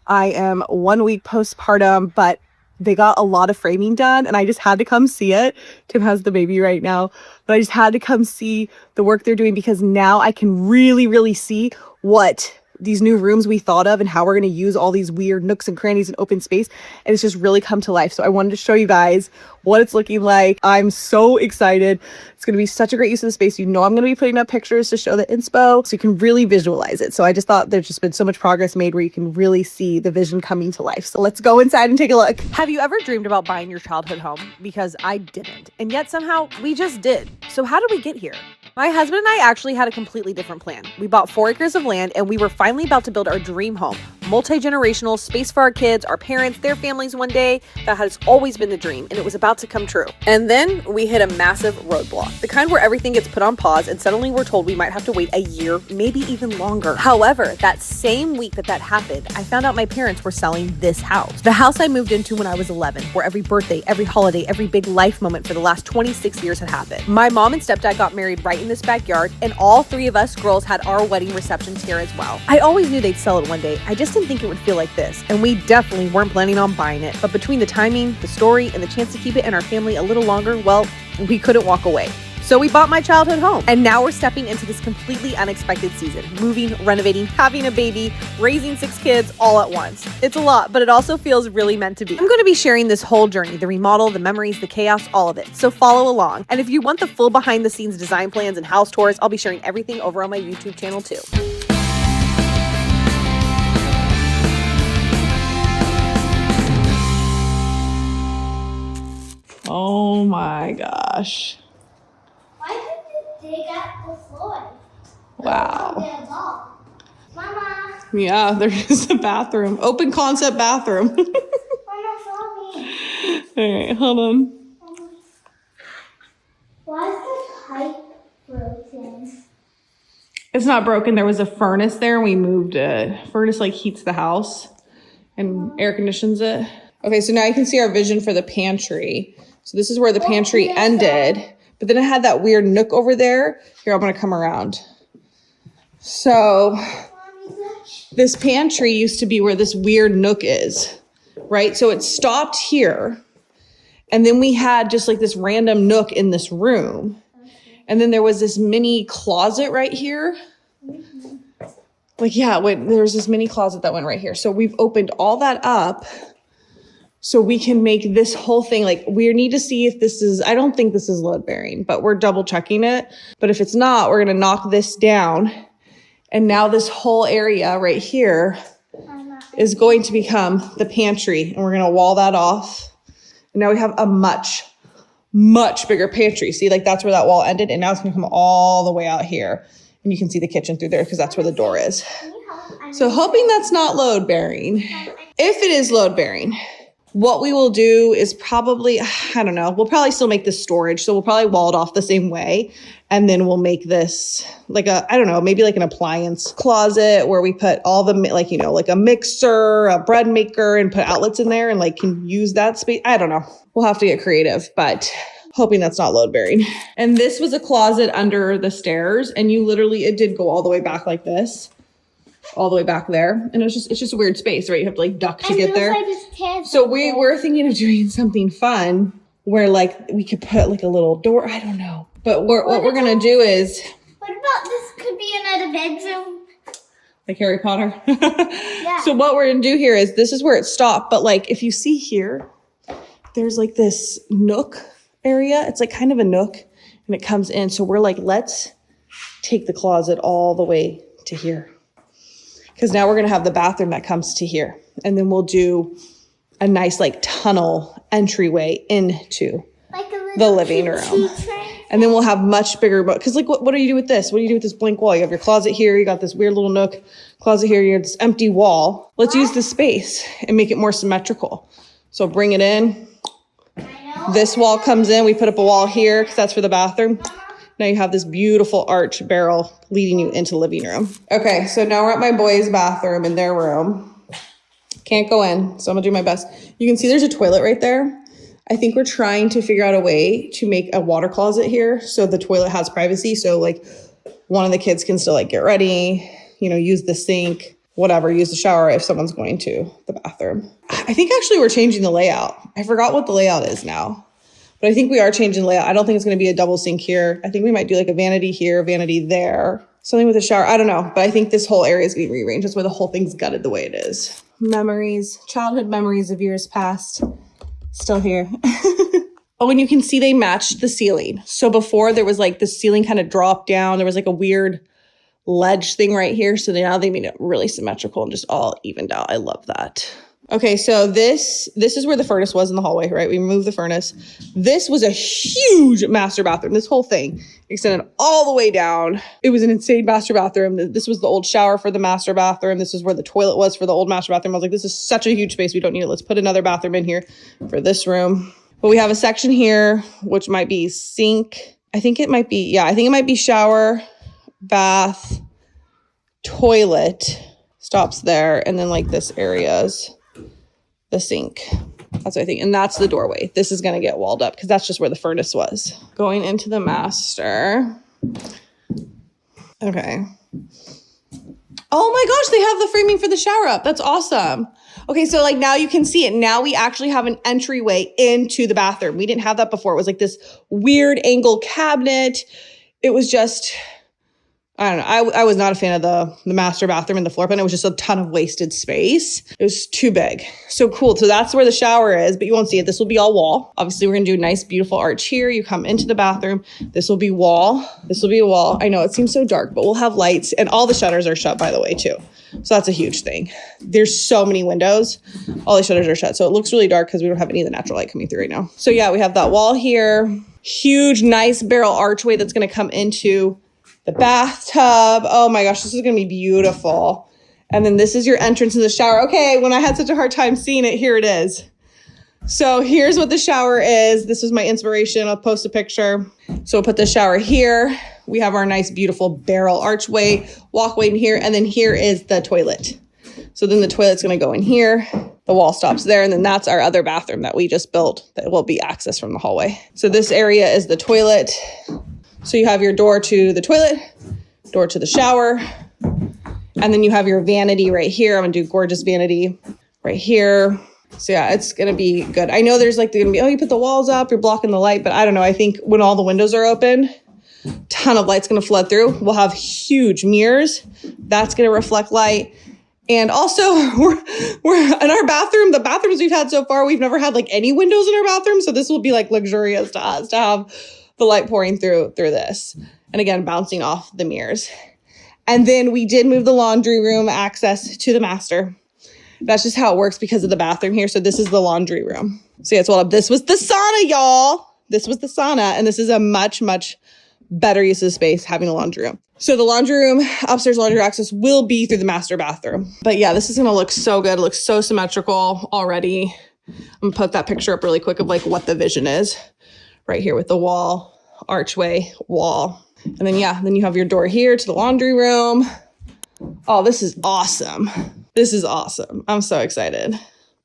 I am 1 week postpartum, but they got a lot of framing done and I just had to come see it. Tim has the baby right now, but I just had to come see the work they're doing because now I can really see what these new rooms we thought of and how we're going to use all these weird nooks and crannies and open space, and it's just really come to life. So I wanted to show you guys what it's looking like. I'm so excited. It's going to be such a great use of the space. You know, I'm going to be putting up pictures to show the inspo so you can really visualize it. So I just thought there's just been so much progress made where you can really see the vision coming to life. So let's go inside and take a look. Have you ever dreamed about buying your childhood home? Because I didn't, and yet somehow we just did. So how did we get here? My husband and I actually had a completely different plan. We bought 4 acres of land and we were finally about to build our dream home. Multi-generational space for our kids, our parents, their families one day. That has always been the dream and it was about to come true. And then we hit a massive roadblock. The kind where everything gets put on pause and suddenly we're told we might have to wait a year, maybe even longer. However, that same week that happened, I found out my parents were selling this house. The house I moved into when I was 11, where every birthday, every holiday, every big life moment for the last 26 years had happened. My mom and stepdad got married right in this backyard, and all 3 of us girls had our wedding receptions here as well. I always knew they'd sell it one day. I just didn't think it would feel like this, and we definitely weren't planning on buying it. But between the timing, the story, and the chance to keep it in our family a little longer, well, we couldn't walk away. So we bought my childhood home, and now we're stepping into this completely unexpected season. Moving, renovating, having a baby, raising 6 kids all at once. It's a lot, but it also feels really meant to be. I'm going to be sharing this whole journey, the remodel, the memories, the chaos, all of it. So follow along. And if you want the full behind the scenes design plans and house tours, I'll be sharing everything over on my YouTube channel too. Oh my gosh. Why did you dig at the floor? Wow. Mama. Yeah, there's a bathroom. Open concept bathroom. Mama, show me. All right, hold on. Why is the pipe broken? It's not broken. There was a furnace there. We moved it. Furnace like heats the house and air conditions it. Okay, so now you can see our vision for the pantry. So this is where the pantry ended, but then it had that weird nook over there. Here, I'm gonna come around. So this pantry used to be where this weird nook is, right? So it stopped here. And then we had just like this random nook in this room. And then there was this mini closet right here. Like, yeah, there was this mini closet that went right here. So we've opened all that up so we can make this whole thing, like, we need to see if this is, I don't think this is load bearing, but we're double checking it. But if it's not, we're going to knock this down. And now this whole area right here is going to become the pantry. And we're going to wall that off. And now we have a much bigger pantry. See, like that's where that wall ended. And now it's going to come all the way out here. And you can see the kitchen through there because that's where the door is. So hoping that's not load bearing. If it is load bearing, what we will do is probably, I don't know, we'll probably still make this storage. So we'll probably wall it off the same way. And then we'll make this like a, I don't know, maybe like an appliance closet where we put all the, like, you know, like a mixer, a bread maker, and put outlets in there and like can use that space. I don't know. We'll have to get creative, but hoping that's not load bearing. And this was a closet under the stairs. And you literally, it did go all the way back like this. All the way back there. And it's just a weird space, right? You have to like duck to get there. So we were thinking of doing something fun where like we could put like a little door. I don't know. But what we're going to do is. What about this could be another bedroom? Like Harry Potter. Yeah. So what we're going to do here is this is where it stopped. But like if you see here, there's like this nook area. It's like kind of a nook and it comes in. So we're like, let's take the closet all the way to here. Because now we're going to have the bathroom that comes to here. And then we'll do a nice like tunnel entryway into like the living room. And then we'll have much bigger, because like what do you do with this? What do you do with this blank wall? You have your closet here. You got this weird little nook closet here. You have this empty wall. Let's use this space and make it more symmetrical. So bring it in. This wall comes in. We put up a wall here because that's for the bathroom. Now you have this beautiful arch barrel leading you into the living room. Okay, so now we're at my boys' bathroom in their room. Can't go in, so I'm gonna do my best. You can see there's a toilet right there. I think we're trying to figure out a way to make a water closet here so the toilet has privacy. So like one of the kids can still like get ready, you know, use the sink. whatever, use the shower if someone's going to the bathroom. I think actually we're changing the layout. I forgot what the layout is now, but I think we are changing the layout. I don't think it's going to be a double sink here. I think we might do like a vanity here, vanity there, something with a shower. I don't know, but I think this whole area is getting rearranged. That's why the whole thing's gutted the way it is. Memories, childhood memories of years past, still here. Oh, and you can see they matched the ceiling. So before there was like the ceiling kind of dropped down. There was like a weird ledge thing right here. So now they made it really symmetrical and just all evened out. I love that. Okay, so this is where the furnace was in the hallway, right? We removed the furnace. This was a huge master bathroom. This whole thing extended all the way down. It was an insane master bathroom. This was the old shower for the master bathroom. This is where the toilet was for the old master bathroom. I was like, this is such a huge space. We don't need it. Let's put another bathroom in here for this room. But we have a section here, which might be sink. I think it might be shower, bath, toilet, stops there. And then like this area's the sink. That's what I think. And that's the doorway. This is going to get walled up because that's just where the furnace was. Going into the master. Okay. Oh my gosh, they have the framing for the shower up. That's awesome. Okay, so like now you can see it. Now we actually have an entryway into the bathroom. We didn't have that before. It was like this weird angle cabinet. It was just, I don't know. I was not a fan of the master bathroom and the floor plan. It was just a ton of wasted space. It was too big. So cool. So that's where the shower is, but you won't see it. This will be all wall. Obviously, we're going to do a nice, beautiful arch here. You come into the bathroom. This will be wall. This will be a wall. I know it seems so dark, but we'll have lights and all the shutters are shut, by the way, too. So that's a huge thing. There's so many windows. All the shutters are shut. So it looks really dark because we don't have any of the natural light coming through right now. So yeah, we have that wall here. Huge, nice barrel archway that's going to come into the bathtub. Oh my gosh, this is going to be beautiful. And then this is your entrance to the shower. Okay, when I had such a hard time seeing it, here it is. So here's what the shower is. This was my inspiration. I'll post a picture. So we'll put the shower here. We have our nice, beautiful barrel archway, walkway in here. And then here is the toilet. So then the toilet's going to go in here. The wall stops there. And then that's our other bathroom that we just built that will be accessed from the hallway. So this area is the toilet. So you have your door to the toilet, door to the shower, and then you have your vanity right here. I'm gonna do gorgeous vanity right here. So yeah, it's gonna be good. I know there's like gonna be, oh, you put the walls up, you're blocking the light, but I don't know. I think when all the windows are open, ton of light's gonna flood through. We'll have huge mirrors. That's gonna reflect light. And also we're in our bathroom, the bathrooms we've had so far, we've never had like any windows in our bathroom. So this will be like luxurious to us to have the light pouring through this. And again, bouncing off the mirrors. And then we did move the laundry room access to the master. That's just how it works because of the bathroom here. So this is the laundry room. So yeah, it's all up. This was the sauna, y'all. This was the sauna. And this is a much, much better use of space having a laundry room. So the laundry room, upstairs laundry access will be through the master bathroom. But yeah, this is going to look so good. It looks so symmetrical already. I'm going to put that picture up really quick of like what the vision is. Right here with the wall, archway, wall. And then, yeah, then you have your door here to the laundry room. Oh, this is awesome. This is awesome. I'm so excited.